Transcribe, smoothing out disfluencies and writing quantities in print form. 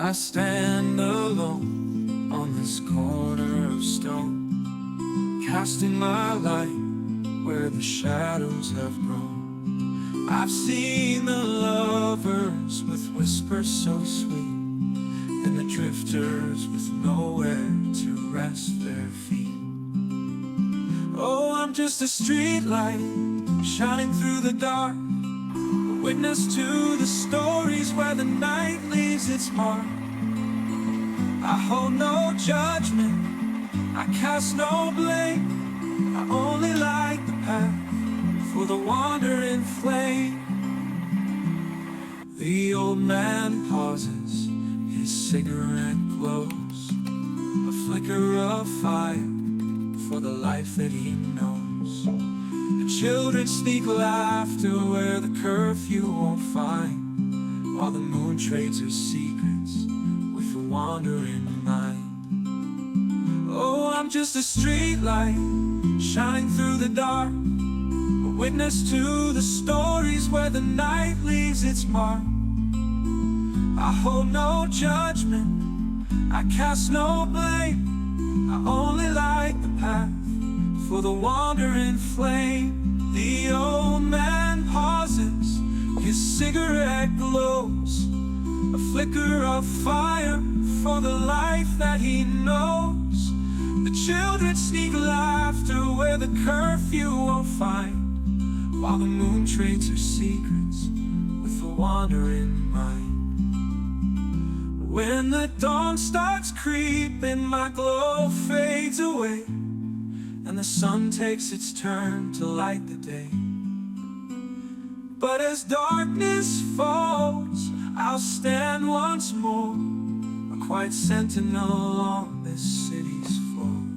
I stand alone on this corner of stone, casting my light where the shadows have grown. I've seen the lovers with whispers so sweet, and the drifters with nowhere to rest their feet. Oh, I'm just a street light shining through the dark, a witness to the stories where the night leaves its mark. I hold no judgment, I cast no blame, I only light the path for the wandering flame. The old man pauses, his cigarette glows, a flicker of fire for the life that he knows. The children sneak laughter where the curfew won't find, while the moon trades her secrets with the wandering mind. Oh, I'm just a street light shining through the dark, a witness to the stories where the night leaves its mark. I hold no judgment, I cast no blame, I only light the path for the wandering flame. The old man pauses, his cigarette glows, a flicker of fire for the life that he knows. The children sneak laughter where the curfew won't find, while the moon trades her secrets with the wandering mind. When the dawn starts creeping, my glow fades away, and the sun takes its turn to light the day. But as darkness falls, I'll stand once more, a quiet sentinel on this city's floor.